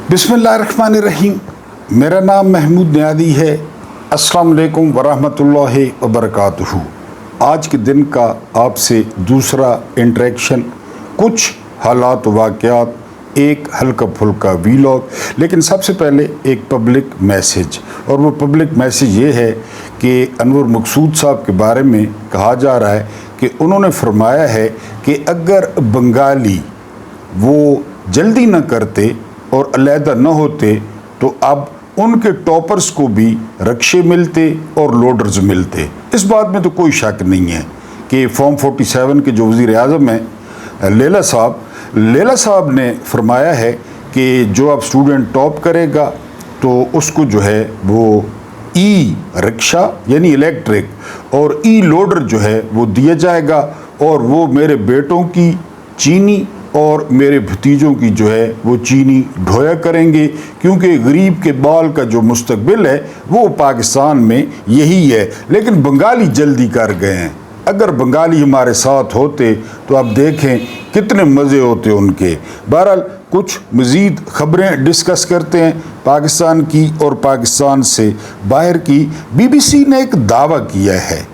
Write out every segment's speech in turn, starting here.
बिस्मिल्लाहिर्रहमानिर्रहीम। मेरा नाम महमूद नियादी है। अस्सलाम वालेकुम वरहमतुल्लाहि वबरकातुहू। आज के दिन का आपसे दूसरा इंटरेक्शन, कुछ हालात वाक़यात, एक हल्का फुल्का वीलॉग। लेकिन सबसे पहले एक पब्लिक मैसेज, और वो पब्लिक मैसेज ये है कि अनवर मकसूद साहब के बारे में कहा जा रहा है कि उन्होंने फरमाया है कि अगर बंगाली वो जल्दी न करते और अलहदा न होते तो अब उनके टॉपर्स को भी रक्शे मिलते और लोडर्स मिलते। इस बात में तो कोई शक नहीं है कि फॉर्म 47 के जो वज़ीर आज़म हैं लेला साहब ने फरमाया है कि जो अब स्टूडेंट टॉप करेगा तो उसको जो है वो ई रिक्शा यानी इलेक्ट्रिक और ई लोडर जो है वो दिया जाएगा, और वो मेरे बेटों की चीनी और मेरे भतीजों की जो है वो चीनी ढोया करेंगे, क्योंकि गरीब के बाल का जो मुस्तकबिल है वो पाकिस्तान में यही है। लेकिन बंगाली जल्दी कर गए हैं। अगर बंगाली हमारे साथ होते तो आप देखें कितने मज़े होते उनके। बहरहाल कुछ मज़ीद खबरें डिस्कस करते हैं पाकिस्तान की और पाकिस्तान से बाहर की। BBC ने एक दावा किया है,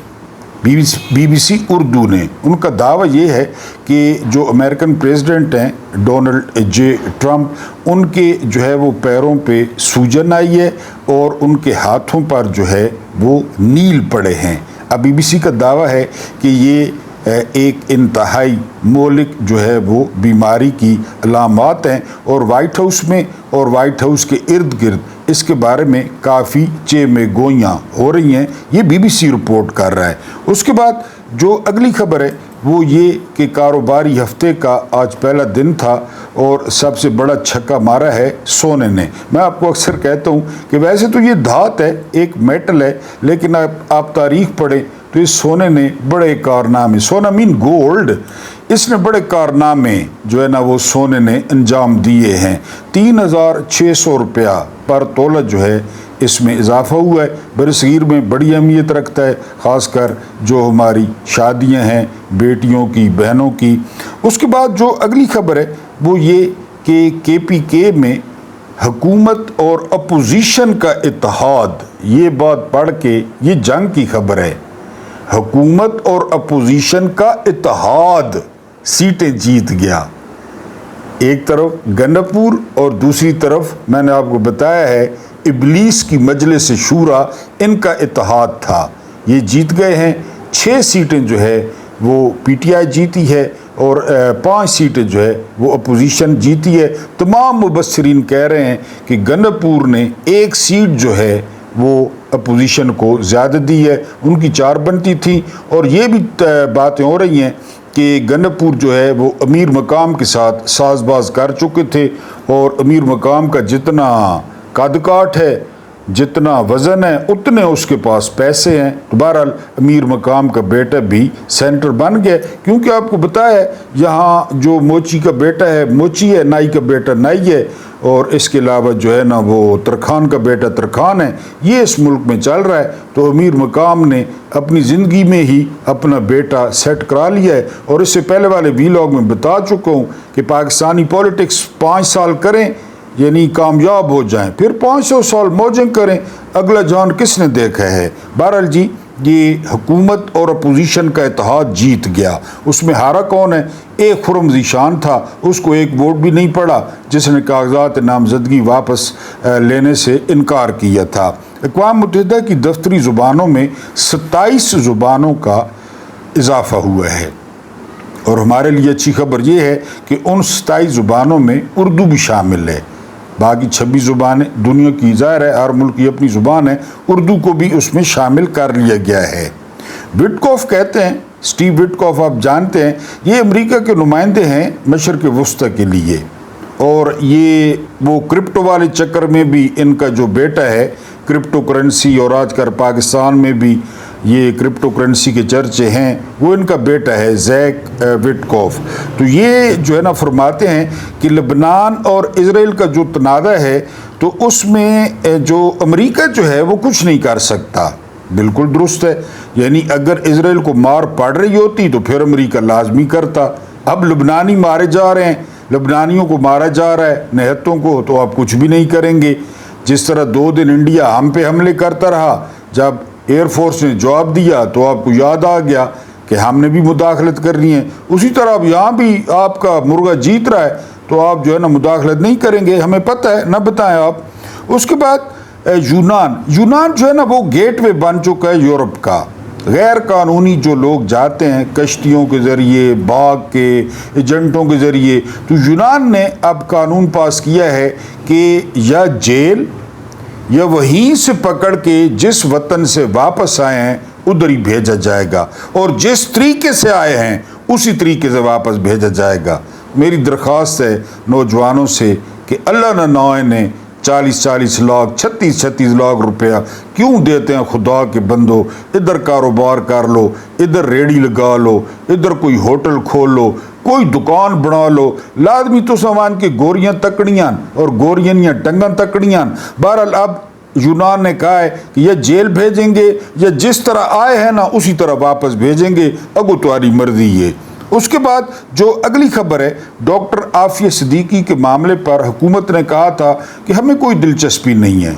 BBC उर्दू ने। उनका दावा ये है कि जो अमेरिकन प्रेसिडेंट हैं डोनाल्ड जे ट्रम्प, उनके जो है वो पैरों पे सूजन आई है और उनके हाथों पर जो है वो नील पड़े हैं। अब BBC का दावा है कि ये एक इंतहाई मौलिक जो है वो बीमारी की अलामात हैं, और वाइट हाउस में और वाइट हाउस के इर्द गिर्द इसके बारे में काफ़ी चेमे गोइयाँ हो रही हैं। ये BBC रिपोर्ट कर रहा है। उसके बाद जो अगली खबर है वो ये कि कारोबारी हफ्ते का आज पहला दिन था और सबसे बड़ा छक्का मारा है सोने ने। मैं आपको अक्सर कहता हूँ कि वैसे तो ये धात है, एक मेटल है, लेकिन आप तारीख पढ़ें तो इस सोने ने बड़े कारनामे, सोना मीन गोल्ड, इसने बड़े कारनामे जो है ना वो सोने ने अंजाम दिए हैं। 3600 रुपया पर तोला जो है इसमें इजाफा हुआ है। बरसगीर में बड़ी अहमियत रखता है, ख़ासकर जो हमारी शादियां हैं बेटियों की, बहनों की। उसके बाद जो अगली खबर है वो ये कि KPK में हुकूमत और अपोजिशन का इत्तेहाद। ये बात पढ़ के ये जंग की खबर है। हुकूमत और अपोजिशन का इत्तेहाद सीटें जीत गया। एक तरफ गंडापुर और दूसरी तरफ मैंने आपको बताया है इबलीस की मजलिस शूरा, इनका इत्तेहाद था। ये जीत गए हैं। 6 सीटें जो है वो PTI जीती है और 5 सीटें जो है वो अपोजिशन जीती है। तमाम मुबस्सिरीन कह रहे हैं कि गंडापुर ने 1 सीट जो है वो अपोजिशन को ज़्यादा दी है, उनकी 4 बनती थी। और ये भी बातें हो रही हैं कि गंडापुर जो है वो अमीर मकाम के साथ साजबाज कर चुके थे, और अमीर मकाम का जितना कद काठ है, जितना वज़न है, उतने उसके पास पैसे हैं। तो बहरहाल अमीर मकाम का बेटा भी सेंटर बन गया, क्योंकि आपको बताया है यहाँ जो मोची का बेटा है मोची है, नाई का बेटा नाई है, और इसके अलावा जो है ना वो तरखान का बेटा तरखान है। ये इस मुल्क में चल रहा है। तो अमीर मकाम ने अपनी ज़िंदगी में ही अपना बेटा सेट करा लिया है। और इससे पहले वाले वीलॉग में बता चुका हूँ कि पाकिस्तानी पॉलिटिक्स 5 साल करें यानी कामयाब हो जाएं, फिर 500 साल मौजें करें, अगला जान किसने देखा है। बहरहाल जी ये हुकूमत और अपोजिशन का इत्तेहाद जीत गया। उसमें हारा कौन है? एक खुरम ज़ीशान था, उसको एक वोट भी नहीं पड़ा, जिसने कागजात नामजदगी वापस लेने से इनकार किया था। अक़वाम मुत्तहिदा की दफ्तरी ज़ुबानों में 27 ज़ुबानों का इजाफ़ा हुआ है, और हमारे लिए अच्छी खबर यह है कि उन 27 ज़ुबानों में उर्दू भी शामिल है। बाकी 26 ज़ुबानें दुनिया की, ज़ाहिर है हर मुल्क की अपनी ज़ुबान है, उर्दू को भी उसमें शामिल कर लिया गया है। विटकॉफ कहते हैं, स्टीव विटकॉफ आप जानते हैं, ये अमेरिका के नुमाइंदे हैं मशरिक़ वस्ता के लिए, और ये वो क्रिप्टो वाले चक्कर में भी इनका जो बेटा है क्रिप्टो करेंसी, और आजकल पाकिस्तान में भी ये क्रिप्टो करेंसी के चर्चे हैं, वो इनका बेटा है जैक विटकॉफ। तो ये जो है ना फरमाते हैं कि लबनान और इजराइल का जो तनाज़ा है तो उसमें जो अमेरिका जो है वो कुछ नहीं कर सकता। बिल्कुल दुरुस्त है, यानी अगर इजराइल को मार पड़ रही होती तो फिर अमेरिका लाजमी करता। अब लबनानी मारे जा रहे हैं, लबनानियों को मारा जा रहा है, निहत्तों को, तो आप कुछ भी नहीं करेंगे। जिस तरह 2 दिन इंडिया हम पे हमले करता रहा, जब एयरफोर्स ने जवाब दिया तो आपको याद आ गया कि हमने भी मुदाखलत करनी है। उसी तरह अब यहाँ भी आपका मुर्गा जीत रहा है तो आप जो है ना मुदाखलत नहीं करेंगे, हमें पता है, ना बताएं आप। उसके बाद यूनान जो है ना वो गेटवे बन चुका है यूरोप का। गैर कानूनी जो लोग जाते हैं कश्तियों के ज़रिए, बाग के एजेंटों के ज़रिए, तो यूनान ने अब कानून पास किया है कि या जेल या वहीं से पकड़ के जिस वतन से वापस आए हैं उधर ही भेजा जाएगा, और जिस तरीके से आए हैं उसी तरीके से वापस भेजा जाएगा। मेरी दरख्वास्त है नौजवानों से कि अल्लाह न नौ ने 40-40 लाख 36-36 लाख रुपया क्यों देते हैं खुदा के बंदो। इधर कारोबार कर लो, इधर रेडी लगा लो, इधर कोई होटल खोल लो, कोई दुकान बना लो। लाजमी तो सामान की गोरियां तकड़ियां और गोरियां या टंगन तकड़ियां। बहरहाल अब यूनान ने कहा है कि या जेल भेजेंगे या जिस तरह आए हैं ना उसी तरह वापस भेजेंगे, अगो तुम्हारी मर्जी है। उसके बाद जो अगली खबर है, डॉक्टर आफिया सिद्दीकी के मामले पर हुकूमत ने कहा था कि हमें कोई दिलचस्पी नहीं है।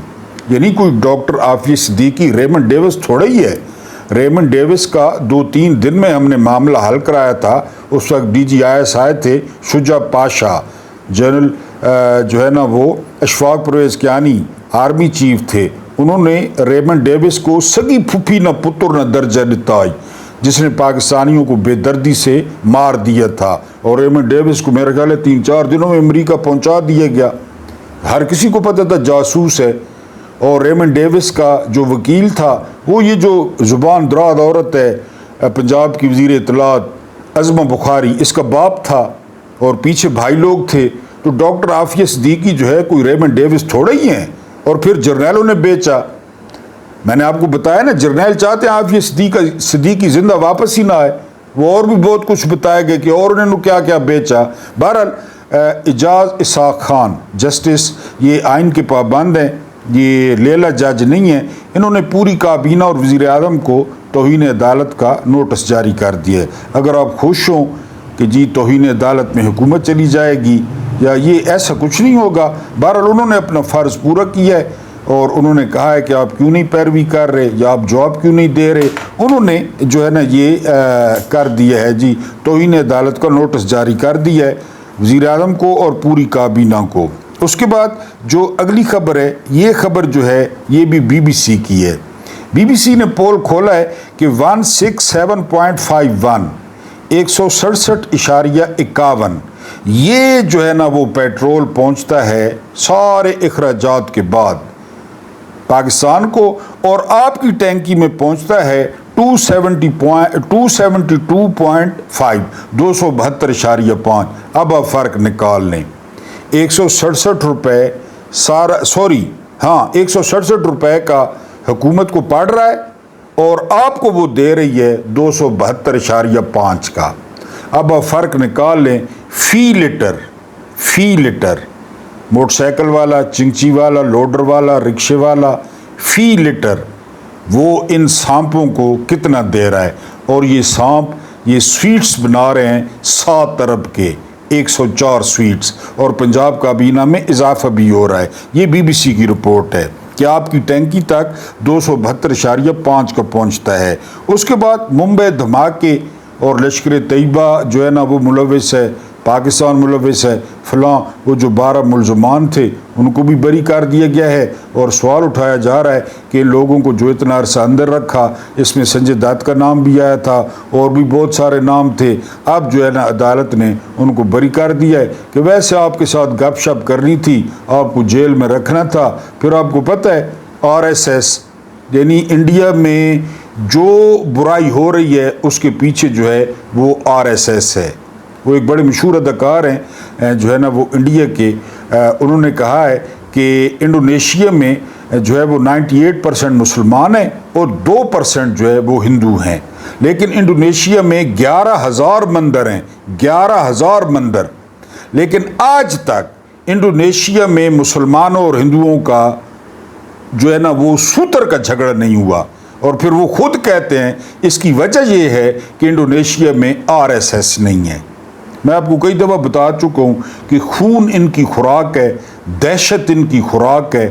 यानी कोई doctor Aafia Siddiqui Raymond Davis थोड़ा ही है। रेमंड डेविस का 2-3 दिन में हमने मामला हल कराया था। उस वक्त DGIS आए थे, शुजा पाशा जनरल जो है ना वो अशफाक परवेज कियानी आर्मी चीफ थे। उन्होंने रेमंड डेविस को सगी फुफी न पुत्र न दर्जा दिता, जिसने पाकिस्तानियों को बेदर्दी से मार दिया था। और रेमंड डेविस को मेरे ख्याल है 3-4 दिनों में अमेरिका पहुंचा दिया गया। हर किसी को पता था जासूस है। और रेमंड डेविस का जो वकील था वो ये जो ज़ुबान दराज औरत है पंजाब की वज़ीर इत्तलात अज़मा बुखारी, इसका बाप था और पीछे भाई लोग थे। तो डॉक्टर आफिया सिद्दीकी जो है कोई रेमंड डेविस थोड़ा ही हैं। और फिर जर्नैलों ने बेचा। मैंने आपको बताया ना, जर्नैल चाहते हैं आफिया सिद्दीकी जिंदा वापस ही ना आए। वो और भी बहुत कुछ बताया गया कि और उन्होंने क्या क्या बेचा। बहरहाल इजाज़ इसाक खान जस्टिस ये आइन के पाबंद हैं, ये लेला जज नहीं है। इन्होंने पूरी काबीना और वज़ीर आज़म को तौहीन अदालत का नोटिस जारी कर दिया है। अगर आप खुश हों कि जी तौहीन अदालत में हुकूमत चली जाएगी या ये, ऐसा कुछ नहीं होगा। बहरहाल उन्होंने अपना फ़र्ज़ पूरा किया है और उन्होंने कहा है कि आप क्यों नहीं पैरवी कर रहे या आप जवाब क्यों नहीं दे रहे। उन्होंने जो है ना ये कर दिया है जी, तौहीन अदालत का नोटिस जारी कर दिया है वज़ीर आज़म को और पूरी काबीना को। उसके बाद जो अगली खबर है, ये खबर जो है ये भी BBC की है। BBC ने पोल खोला है कि 167.51 167.51 ये जो है ना वो पेट्रोल पहुंचता है सारे अखराजात के बाद पाकिस्तान को, और आपकी टैंकी में पहुंचता है 272.5 272.5। अब आप फ़र्क निकाल लें, 167 रुपये सारा, सॉरी हाँ 167 रुपये का हुकूमत को पड़ रहा है और आपको वो दे रही है 272.5 का। अब आप फ़र्क निकाल लें, फ़ी लीटर मोटरसाइकिल वाला, चिंची वाला, लोडर वाला, रिक्शे वाला, फ़ी लीटर वो इन सांपों को कितना दे रहा है। और ये सांप ये स्वीट्स बना रहे हैं 7 अरब के 104 स्वीट्स, और पंजाब काबीना में इजाफा भी हो रहा है। ये BBC की रिपोर्ट है कि आपकी टैंकी तक 272.5 का पहुंचता है। उसके बाद मुंबई धमाके और लश्कर तैयबा जो है ना वो मुलविस है, पाकिस्तान मुलविस है, फलां वो जो 12 मुलजमान थे उनको भी बरी कर दिया गया है। और सवाल उठाया जा रहा है कि लोगों को जो इतना अरसा अंदर रखा, इसमें संजय दत्त का नाम भी आया था और भी बहुत सारे नाम थे। अब जो है ना अदालत ने उनको बरी कर दिया है कि वैसे आपके साथ गपशप करनी थी, आपको जेल में रखना था। फिर आपको पता है RSS यानी इंडिया में जो बुराई हो रही है उसके पीछे जो है वो RSS है। वो एक बड़े मशहूर अदाकार हैं जो है ना वो इंडिया के, उन्होंने कहा है कि इंडोनेशिया में जो है वो 98% मुसलमान हैं और 2% जो है वो हिंदू हैं। लेकिन इंडोनेशिया में 11,000 मंदिर हैं, 11,000 मंदिर। लेकिन आज तक इंडोनेशिया में मुसलमानों और हिंदुओं का जो है ना वो सूत्र का झगड़ा नहीं हुआ। और फिर वो खुद कहते हैं इसकी वजह ये है कि इंडोनेशिया में RSS नहीं है। मैं आपको कई दफ़ा बता चुका हूँ कि खून इनकी खुराक है, दहशत इनकी खुराक है,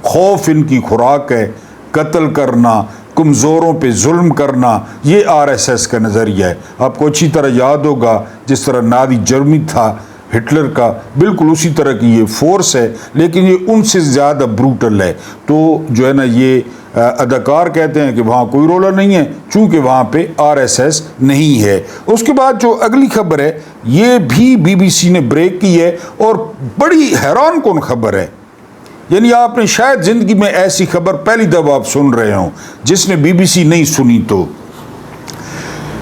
खौफ इनकी खुराक है, कत्ल करना, कमज़ोरों पे जुल्म करना, ये आरएसएस का नज़रिया है। आपको अच्छी तरह याद होगा जिस तरह नाज़ी जर्मनी था हिटलर का, बिल्कुल उसी तरह की ये फोर्स है, लेकिन ये उनसे ज़्यादा ब्रूटल है। तो जो है ना, ये अदाकार कहते हैं कि वहाँ कोई रोला नहीं है चूँकि वहाँ पे आरएसएस नहीं है। उसके बाद जो अगली खबर है ये भी बीबीसी ने ब्रेक की है और बड़ी हैरान कौन खबर है। यानी आपने शायद ज़िंदगी में ऐसी खबर पहली दफ़ा आप सुन रहे हो, जिसने बीबीसी नहीं सुनी। तो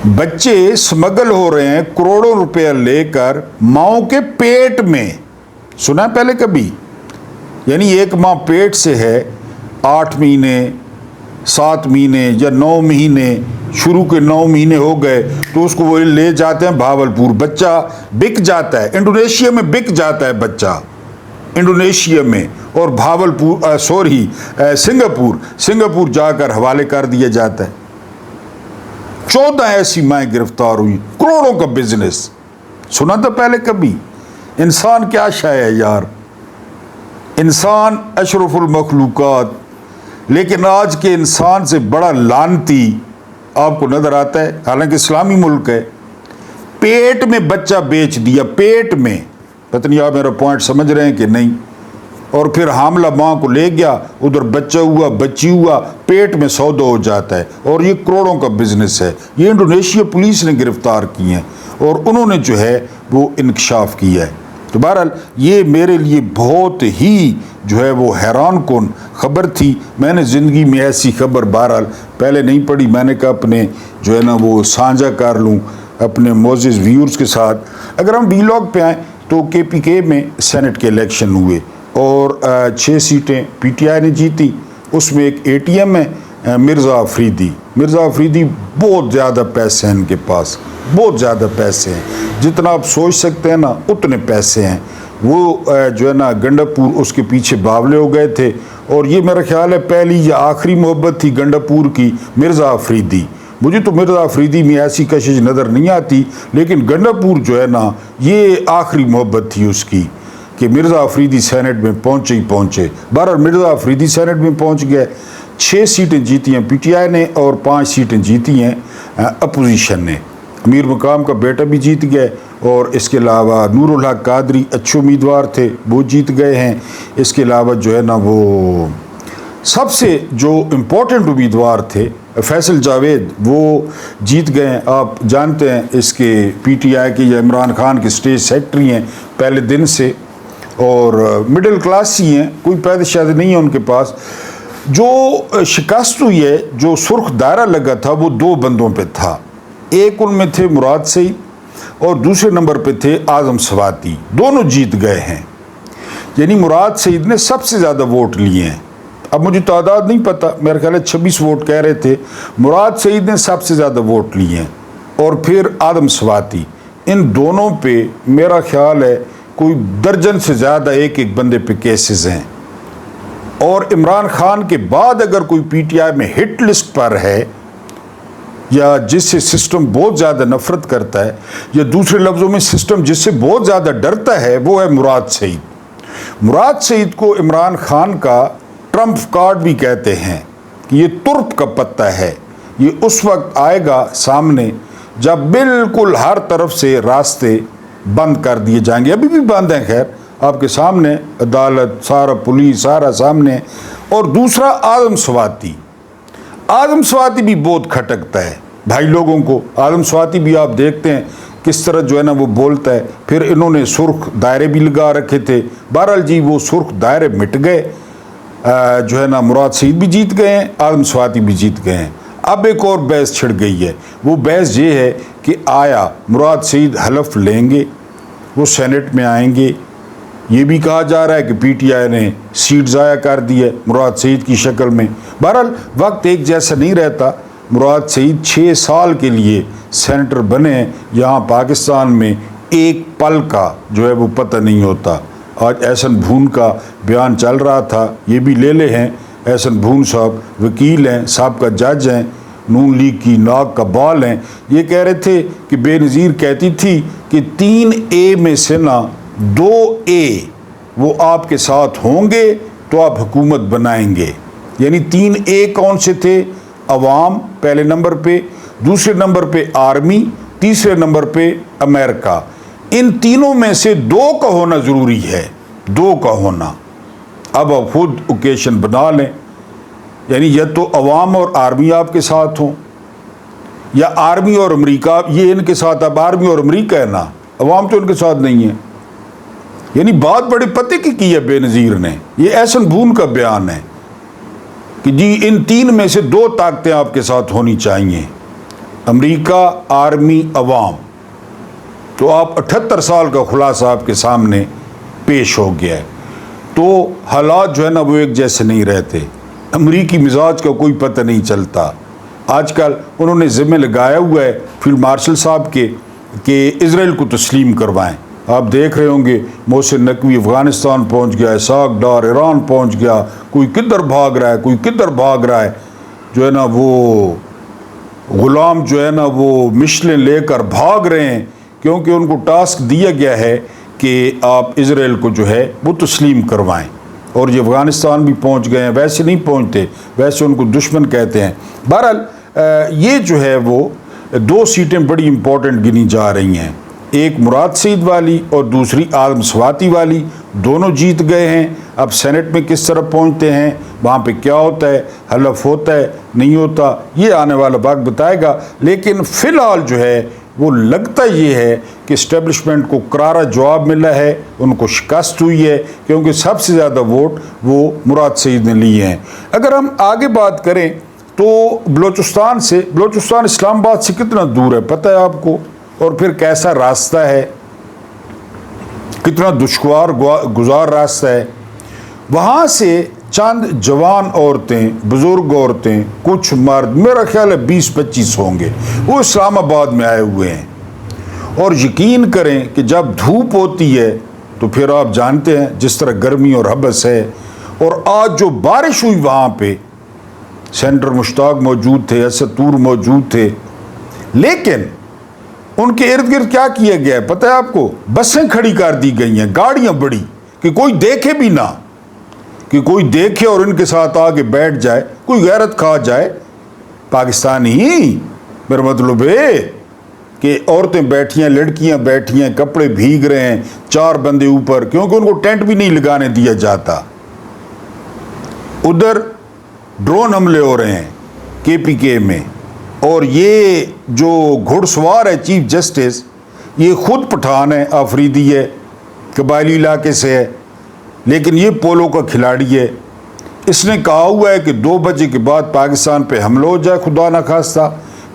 बच्चे स्मगल हो रहे हैं करोड़ों रुपया लेकर माओ के पेट में। सुना पहले कभी? यानी एक माँ पेट से है, 8 महीने 7 महीने या 9 महीने, शुरू के 9 महीने हो गए तो उसको वो ले जाते हैं भावलपुर। बच्चा बिक जाता है, इंडोनेशिया में बिक जाता है बच्चा, इंडोनेशिया में, और भावलपुर सिंगापुर जाकर हवाले कर दिया जाता है। 14 ऐसी माएँ गिरफ्तार हुई, करोड़ों का बिजनेस। सुना था पहले कभी? इंसान क्या शय है यार, इंसान अशरफुल मखलूकात। लेकिन आज के इंसान से बड़ा लानती आपको नजर आता है, हालांकि इस्लामी मुल्क है। पेट में बच्चा बेच दिया, पेट में। पता नहीं आप मेरा पॉइंट समझ रहे हैं कि नहीं। और फिर हामला माँ को ले गया, उधर बच्चा हुआ, बच्ची हुआ, पेट में सौदा हो जाता है, और ये करोड़ों का बिजनेस है। ये इंडोनेशिया पुलिस ने गिरफ्तार किए हैं और उन्होंने जो है वो इंकशाफ किया है। तो बहरहाल ये मेरे लिए बहुत ही जो है वो हैरान कौन खबर थी। मैंने ज़िंदगी में ऐसी खबर बहरहाल पहले नहीं पढ़ी। मैंने कहा अपने जो है ना वो साझा कर लूँ अपने मोअज़्ज़िज़ व्यूअर्स के साथ। अगर हम वीलॉग पे आएँ तो केपीके में सेनेट के इलेक्शन हुए और 6 सीटें पीटीआई ने जीती। उसमें एक एटीएम है मिर्ज़ा अफरीदी। बहुत ज़्यादा पैसे हैं इनके पास, बहुत ज़्यादा पैसे हैं, जितना आप सोच सकते हैं ना उतने पैसे हैं। वो जो है ना गंडापुर उसके पीछे बावले हो गए थे, और ये मेरा ख्याल है पहली या आखिरी मोहब्बत थी गंडापुर की मिर्ज़ा अफरीदी। मुझे तो मिर्ज़ा अफरीदी में ऐसी कशिश नज़र नहीं आती, लेकिन गंडापुर जो है ना ये आखिरी मोहब्बत थी उसकी कि मिर्ज़ा अफरीदी सेनेट में पहुँचे ही पहुँचे। बहरहाल मिर्ज़ा अफरीदी सेनेट में पहुँच गए। 6 सीटें जीती हैं पीटीआई ने और 5 सीटें जीती हैं अपोजिशन ने। अमीर मकाम का बेटा भी जीत गए, और इसके अलावा नूरुल हक कादरी अच्छे उम्मीदवार थे, वो जीत गए हैं। इसके अलावा जो है ना वो सबसे जो इम्पोर्टेंट उम्मीदवार थे फैसल जावेद, वो जीत गए हैं। आप जानते हैं इसके पीटीआई के या इमरान खान के स्टेट सेक्रेटरी हैं पहले दिन से, और मिडिल क्लास ही हैं, कोई पैदा शायद नहीं है उनके पास। जो शिकस्त हुई है, जो सुर्ख दायरा लगा था, वो 2 बंदों पे था। एक उनमें थे मुराद सईद और दूसरे नंबर पे थे आज़म स्वाति। दोनों जीत गए हैं। यानी मुराद सईद ने सबसे ज़्यादा वोट लिए हैं। अब मुझे तादाद नहीं पता, मेरे ख्याल है 26 वोट कह रहे थे। मुराद सईद ने सबसे ज़्यादा वोट लिए हैं, और फिर आज़म स्वाति। इन दोनों पे मेरा ख्याल है कोई दर्जन से ज़्यादा एक बंदे पे केसेस हैं। और इमरान खान के बाद अगर कोई पीटीआई में हिट लिस्ट पर है, या जिससे सिस्टम बहुत ज़्यादा नफरत करता है, या दूसरे लफ्ज़ों में सिस्टम जिससे बहुत ज़्यादा डरता है, वो है मुराद सईद। मुराद सईद को इमरान खान का ट्रम्प कार्ड भी कहते हैं कि ये तुर्प का पत्ता है। ये उस वक्त आएगा सामने जब बिल्कुल हर तरफ से रास्ते बंद कर दिए जाएंगे। अभी भी बंद हैं, खैर आपके सामने अदालत, सारा पुलिस, सारा सामने। और दूसरा आज़म स्वाति भी बहुत खटकता है भाई लोगों को। आज़म स्वाति भी आप देखते हैं किस तरह जो है ना वो बोलता है। फिर इन्होंने सुर्ख दायरे भी लगा रखे थे। बहरहाल जी वो सुर्ख दायरे मिट गए, जो है ना मुराद सईद भी जीत गए हैं, आज़म स्वाति भी जीत गए हैं। अब एक और बहस छिड़ गई है। वो बहस ये है कि आया मुराद सईद हलफ लेंगे, वो सेनेट में आएंगे। ये भी कहा जा रहा है कि पीटीआई ने सीट ज़ाया कर दी है मुराद सईद की शक्ल में। बहरहाल वक्त एक जैसा नहीं रहता। मुराद सईद 6 साल के लिए सेनेटर बने यहाँ पाकिस्तान में, एक पल का जो है वो पता नहीं होता। आज एहसन भून का बयान चल रहा था, ये भी ले ले हैं। एहसन भून साहब वकील हैं, साहब का जज हैं, नून लीग की नाक का बाल हैं, ये कह रहे थे कि बेनज़ीर कहती थी कि 3A में से ना 2A वो आपके साथ होंगे तो आप हुकूमत बनाएंगे। यानी 3A कौन से थे? अवाम पहले नंबर पे, दूसरे नंबर पे आर्मी, तीसरे नंबर पे अमेरिका। इन तीनों में से 2 का होना ज़रूरी है, 2 का होना। अब आप खुद ओकेशन बना लें, यानी या तो अवाम और आर्मी आपके साथ हों या आर्मी और अमेरिका, ये इनके साथ। अब आर्मी और अमेरिका है ना, अवाम तो इनके साथ नहीं है। यानी बात बड़े पते की है बेनज़ीर ने। ये एहसन बून का बयान है कि जी इन 3 में से 2 ताकतें आपके साथ होनी चाहिए, अमेरिका, आर्मी, अवाम। तो आप 78 साल का खुलासा आपके सामने पेश हो गया है। तो हालात जो है ना वो एक जैसे नहीं रहते। अमरीकी मिजाज का कोई पता नहीं चलता। आजकल उन्होंने ज़िम्मे लगाया हुआ है फील्ड मार्शल साहब के कि इजराइल को तस्लीम करवाएं। आप देख रहे होंगे मोहसिन नकवी अफ़गानिस्तान पहुंच गया है, साक डार ईरान पहुंच गया, कोई किधर भाग रहा है, कोई किधर भाग रहा है। जो है ना वो ग़ुलाम जो है ना वो मिशलें लेकर भाग रहे हैं, क्योंकि उनको टास्क दिया गया है कि आप इजराइल को जो है वो तस्लीम करवाएं। और ये अफ़गानिस्तान भी पहुंच गए हैं। वैसे नहीं पहुंचते, वैसे उनको दुश्मन कहते हैं। बहरहाल ये जो है वो 2 सीटें बड़ी इम्पोर्टेंट गिनी जा रही हैं, एक मुराद सईद वाली और दूसरी आदम स्वाति वाली। दोनों जीत गए हैं। अब सेनेट में किस तरह पहुंचते हैं, वहाँ पे क्या होता है, हलफ होता है नहीं होता, ये आने वाला वक्त बताएगा। लेकिन फ़िलहाल जो है वो लगता ये है कि इस्टेब्लिशमेंट को करारा जवाब मिला है, उनको शिकस्त हुई है, क्योंकि सबसे ज़्यादा वोट वो मुराद सईद ने लिए हैं। अगर हम आगे बात करें तो बलोचिस्तान से, बलोचिस्तान इस्लामाबाद से कितना दूर है पता है आपको? और फिर कैसा रास्ता है, कितना दुश्वार गुजार रास्ता है। वहाँ से चंद जवान औरतें, बुज़ुर्ग औरतें, कुछ मर्द, मेरा ख्याल है 20-25 होंगे, वो इस्लामाबाद में आए हुए हैं। और यकीन करें कि जब धूप होती है तो फिर आप जानते हैं जिस तरह गर्मी और हबस है। और आज जो बारिश हुई वहाँ पे, सेंटर मुश्ताक मौजूद थे, असद तूर मौजूद थे, लेकिन उनके इर्द गिर्द क्या किया गया है पता है आपको? बसें खड़ी कर दी गई हैं, गाड़ियाँ बड़ी, कि कोई देखे भी ना, कि कोई देखे और इनके साथ आके बैठ जाए, कोई गैरत खा जाए। पाकिस्तानी, मेरा मतलब है कि औरतें बैठी हैं, लड़कियां बैठी हैं, कपड़े भीग रहे हैं, 4 बंदे ऊपर, क्योंकि उनको टेंट भी नहीं लगाने दिया जाता। उधर ड्रोन हमले हो रहे हैं KPK में। और ये जो घुड़सवार है चीफ जस्टिस, ये खुद पठान है, आफरीदी है, कबायली इलाके से है, लेकिन ये पोलो का खिलाड़ी है। इसने कहा हुआ है कि 2 बजे के बाद पाकिस्तान पे हमला हो जाए, खुदा न खास्ता,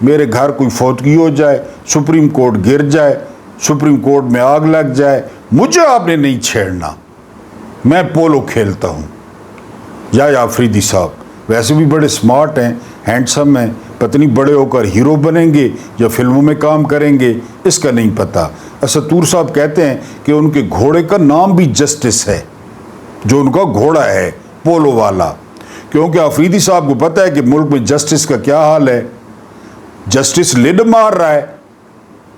मेरे घर कोई फौतगी हो जाए, सुप्रीम कोर्ट गिर जाए, सुप्रीम कोर्ट में आग लग जाए, मुझे आपने नहीं छेड़ना, मैं पोलो खेलता हूँ। या आफरीदी साहब वैसे भी बड़े स्मार्ट हैं, हैंडसम हैं, पता नहीं बड़े होकर हीरो बनेंगे या फिल्मों में काम करेंगे, इसका नहीं पता। असद तूर साहब कहते हैं कि उनके घोड़े का नाम भी जस्टिस है, जो उनका घोड़ा है पोलो वाला, क्योंकि आफरीदी साहब को पता है कि मुल्क में जस्टिस का क्या हाल है। जस्टिस लिड मार रहा है,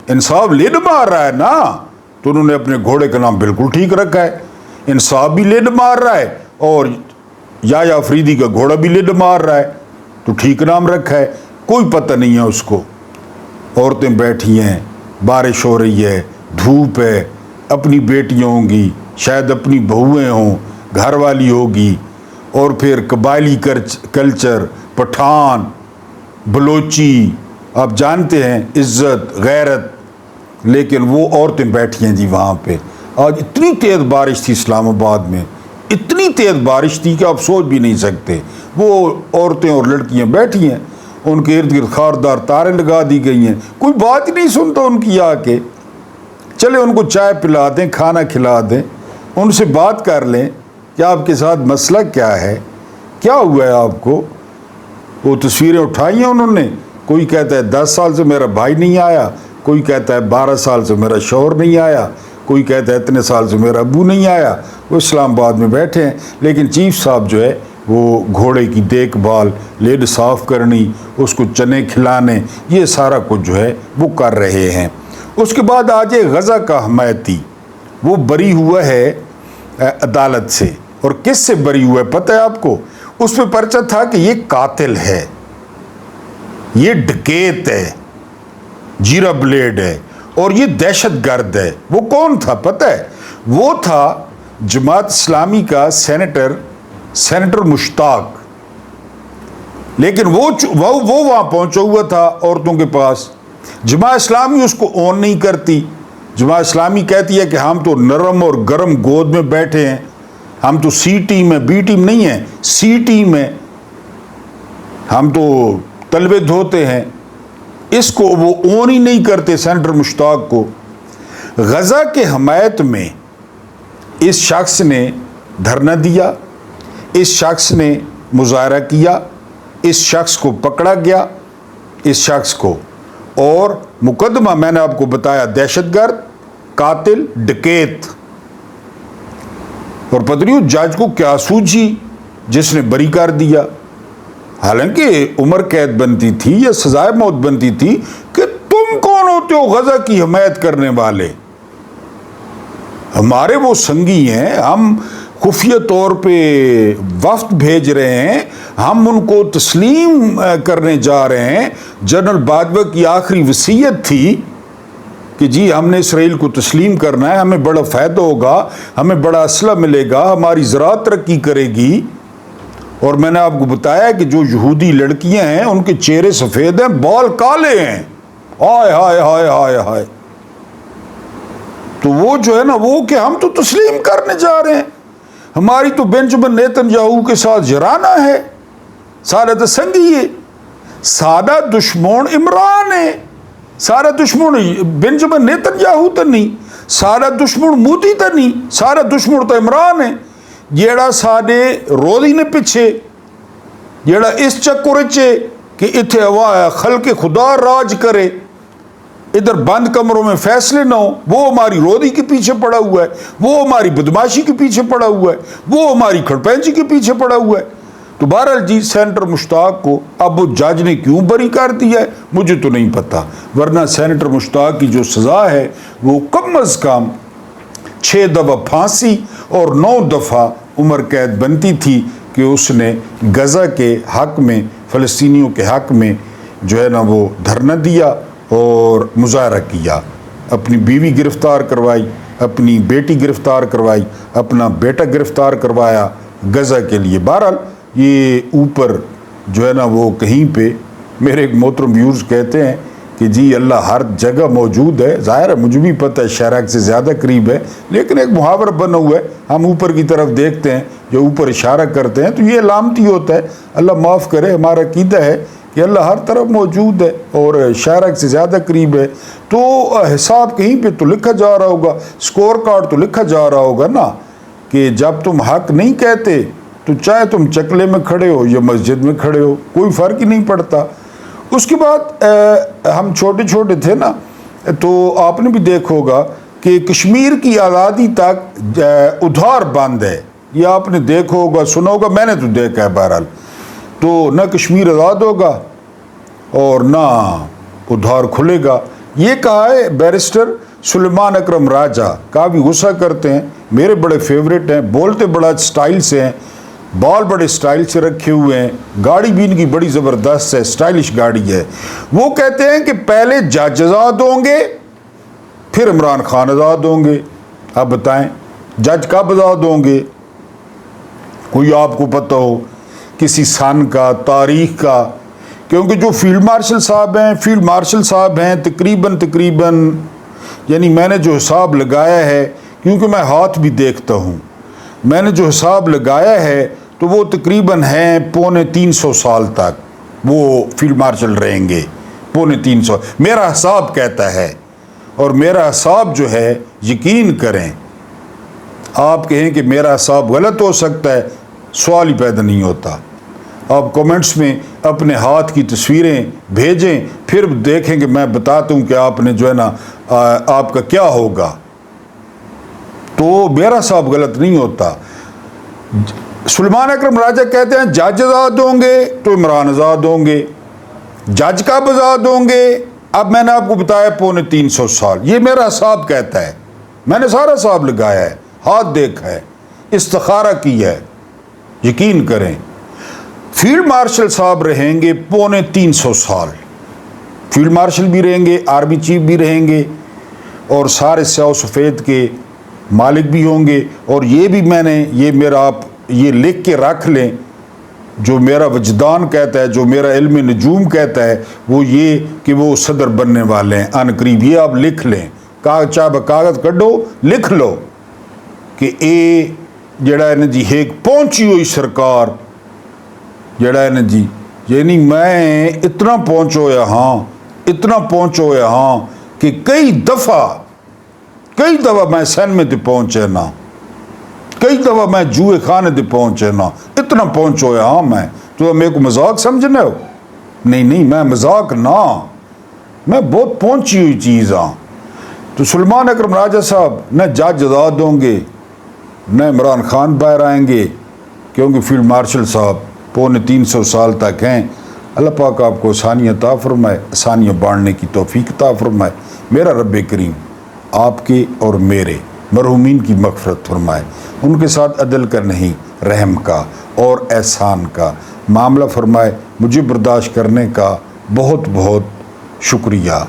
इंसाफ लिड मार रहा है ना, तो उन्होंने अपने घोड़े का नाम बिल्कुल ठीक रखा है। इंसाफ भी लिड मार रहा है और या आफरीदी का घोड़ा भी लिड मार रहा है, तो ठीक नाम रखा है। कोई पता नहीं है उसको। औरतें बैठी हैं, बारिश हो रही है, धूप है, अपनी बेटियाँ होंगी, शायद अपनी बहुएं हों, घर वाली होगी, और फिर कबायली कल्चर, पठान, बलोची, आप जानते हैं, इज़्ज़त, गैरत, लेकिन वो औरतें बैठी हैं जी वहाँ पे। आज इतनी तेज़ बारिश थी इस्लामाबाद में, इतनी तेज़ बारिश थी कि आप सोच भी नहीं सकते। वो औरतें और लड़कियाँ बैठी हैं, उनके इर्द गिर्द खारदार तारें लगा दी गई हैं, कोई बात ही नहीं सुनता उनकी आके। चले उनको चाय पिला दें, खाना खिला दें, उनसे बात कर लें कि आपके साथ मसला क्या है, क्या हुआ है आपको। वो तस्वीरें उठाई हैं उन्होंने, कोई कहता है 10 साल से मेरा भाई नहीं आया, कोई कहता है 12 साल से मेरा शौहर नहीं आया, कोई कहता है इतने साल से मेरा अबू नहीं आया। वो इस्लामाबाद में बैठे हैं, लेकिन चीफ साहब जो है वो घोड़े की देखभाल, लेड साफ़ करनी, उसको चने खिलाने, ये सारा कुछ जो है वो कर रहे हैं। उसके बाद आज गज़ा का हमायती, वो बरी हुआ है अदालत से। और किस से बरी हुआ है पता है आपको? उस पर पर्चा था कि ये कातिल है, ये डकैत है, जीरा ब्लेड है और ये दहशतगर्द है। वो कौन था पता है? वो था जमात इस्लामी का सेनेटर मुश्ताक। लेकिन वो वहां पहुंचा हुआ था औरतों के पास। जमात इस्लामी उसको ऑन नहीं करती। जमात इस्लामी कहती है कि हम तो नरम और गर्म गोद में बैठे हैं, हम तो सी टीम है, बी टीम नहीं है, सी टीम है, हम तो तलबे धोते हैं। इसको वो ऑन ही नहीं करते सेनेटर मुश्ताक को। गज़ा के हमायत में इस शख्स ने धरना दिया, इस शख्स ने मुजाहरा किया, इस शख्स को पकड़ा गया, इस शख्स को, और मुकदमा मैंने आपको बताया दहशतगर्द, कातिल, डकैत। और पता नहीं जज को क्या सूझी जिसने बरी कर दिया। हालांकि उम्र कैद बनती थी या सजाए मौत बनती थी कि तुम कौन होते हो गज़ा की हिमायत करने वाले? हमारे वो संगी हैं, हम खुफिया तौर पे वफ्द भेज रहे हैं, हम उनको तस्लीम करने जा रहे हैं। जनरल बाजवा की आखिरी वसीयत थी कि जी हमने इसराइल को तस्लीम करना है, हमें बड़ा फ़ायदा होगा, हमें बड़ा असला मिलेगा, हमारी ज़राअत तरक्की करेगी। और मैंने आपको बताया कि जो यहूदी लड़कियां हैं उनके चेहरे सफ़ेद हैं, बाल काले हैं। हाय हाय हाय हाय हाय। तो वो जो है ना, वो कि हम तो तस्लीम करने जा रहे हैं, हमारी तो बेंजामिन नेतन्याहू के साथ जराना है, सारा तो संगी है। सादा दुश्मन इमरान है, सारा दुश्मन बेंजामिन नेतन्याहू तो नहीं, सारा दुश्मन मोदी तो नहीं, सारा दुश्मन तो इमरान है। जेड़ा साडे रोदी ने पिछे, जेड़ा इस चक्कर कि इत्थे खल्के खुदा राज करे, इधर बंद कमरों में फैसले ना हो, वो हमारी रोदी के पीछे पड़ा हुआ है, वो हमारी बदमाशी के पीछे पड़ा हुआ है, वो हमारी खड़पैंची के पीछे पड़ा हुआ है। तो बहरहाल जी सेनेटर मुश्ताक को अब वो जज ने क्यों बरी कर दिया है मुझे तो नहीं पता, वरना सेनेटर मुश्ताक की जो सज़ा है वो कम अज़ कम 6 दफ़ा फांसी और 9 दफ़ा उम्र कैद बनती थी कि उसने गज़ा के हक़ में, फ़लस्तीनियों के हक़ में जो है ना वो धरना दिया और मुजाहरा किया। अपनी बीवी गिरफ़्तार करवाई, अपनी बेटी गिरफ़्तार करवाई, अपना बेटा गिरफ़्तार करवाया गज़ा के लिए। बहरहाल ये ऊपर जो है ना वो कहीं पे मेरे एक मोहतरम व्यूअर्स कहते हैं कि जी अल्लाह हर जगह मौजूद है। ज़ाहिर है मुझे भी पता है शराक से ज़्यादा करीब है, लेकिन एक मुहावरा बना हुआ है, हम ऊपर की तरफ देखते हैं, जो ऊपर इशारा करते हैं तो ये लामती होता है। अल्लाह माफ़ करे, हमारा अक़ीदा है कि अल्लाह हर तरफ मौजूद है और शराक से ज़्यादा करीब है। तो हिसाब कहीं पर तो लिखा जा रहा होगा, स्कोर कार्ड तो लिखा जा रहा होगा ना कि जब तुम हक़ नहीं कहते तो चाहे तुम चकले में खड़े हो या मस्जिद में खड़े हो, कोई फ़र्क ही नहीं पड़ता। उसके बाद हम छोटे छोटे थे ना, तो आपने भी देखा होगा कि कश्मीर की आज़ादी तक उधार बंद है। ये आपने देखा होगा, सुना होगा, मैंने तो देखा है। बहरहाल तो ना कश्मीर आज़ाद होगा और ना उधार खुलेगा। ये कहा है बैरिस्टर सुलेमान अकरम राजा, काफ़ी गुस्सा करते हैं, मेरे बड़े फेवरेट हैं, बोलते बड़ा स्टाइल से हैं, बाल बड़े स्टाइल से रखे हुए हैं, गाड़ी भी इनकी बड़ी ज़बरदस्त है, स्टाइलिश गाड़ी है। वो कहते हैं कि पहले जज आज़ाद होंगे फिर इमरान खान आज़ाद होंगे। आप बताएं जज कब आज़ाद होंगे? कोई आपको पता हो किसी सन का, तारीख का? क्योंकि जो फील्ड मार्शल साहब हैं तकरीबन यानी मैंने जो हिसाब लगाया है, क्योंकि मैं हाथ भी देखता हूँ, मैंने जो हिसाब लगाया है तो वो तकरीबन हैं 350 साल तक वो फील्ड मार्शल रहेंगे। 350 मेरा हिसाब कहता है, और मेरा हिसाब जो है यकीन करें, आप कहें कि मेरा हिसाब गलत हो सकता है, सवाल ही पैदा नहीं होता। आप कमेंट्स में अपने हाथ की तस्वीरें भेजें, फिर देखें कि मैं बताता हूँ कि आपने जो है ना आपका क्या होगा। तो मेरा हिसाब गलत नहीं होता। सुलेमान अकरम राजा कहते हैं जज आज़ाद होंगे तो इमरान आज़ाद होंगे। जज कब आज़ाद होंगे? अब मैंने आपको बताया 350 साल। ये मेरा हिसाब कहता है, मैंने सारा हिसाब लगाया है, हाथ देखा है, इस्तिखारा किया है। यकीन करें, फील्ड मार्शल साहब रहेंगे 350 साल। फील्ड मार्शल भी रहेंगे, आर्मी चीफ भी रहेंगे और सारे स्याह सफ़ेद के मालिक भी होंगे। और ये भी ये मेरा आप ये लिख के रख लें, जो मेरा वजदान कहता है, जो मेरा इल्म नजूम कहता है, वो ये कि वो सदर बनने वाले हैं अनकरीब। ये आप लिख लें, कागज़ कढ़ो, लिख लो कि ये जड़ा है ना जी एक पहुंची हुई सरकार जड़ा है ना जी, यानी मैं इतना पहुंचो यहाँ कि कई दफ़ा मैं सैन में पहुंचे ना, कई दफ़ा मैं जुए खाने ते पहुंचे ना, इतना पहुंचो यहाँ मैं। तो मेरे को मजाक समझने हो? नहीं, मैं मजाक ना, मैं बहुत पहुंची हुई चीज़ हाँ। तो सुलेमान अकरम राजा साहब न जज आज़ाद होंगे न इमरान खान बाहर आएंगे, क्योंकि फील्ड मार्शल साहब 350 साल तक हैं। अल्लाह पाक आपको आसानियाँ अता फरमाए, आसानियाँ बांटने की तौफीक अता फरमाए। मेरा रब करीम आपके और मेरे मरहूमीन की मग़फ़िरत फरमाए, उनके साथ अदल का नहीं रहम का और एहसान का मामला फरमाए। मुझे बर्दाश्त करने का बहुत बहुत शुक्रिया।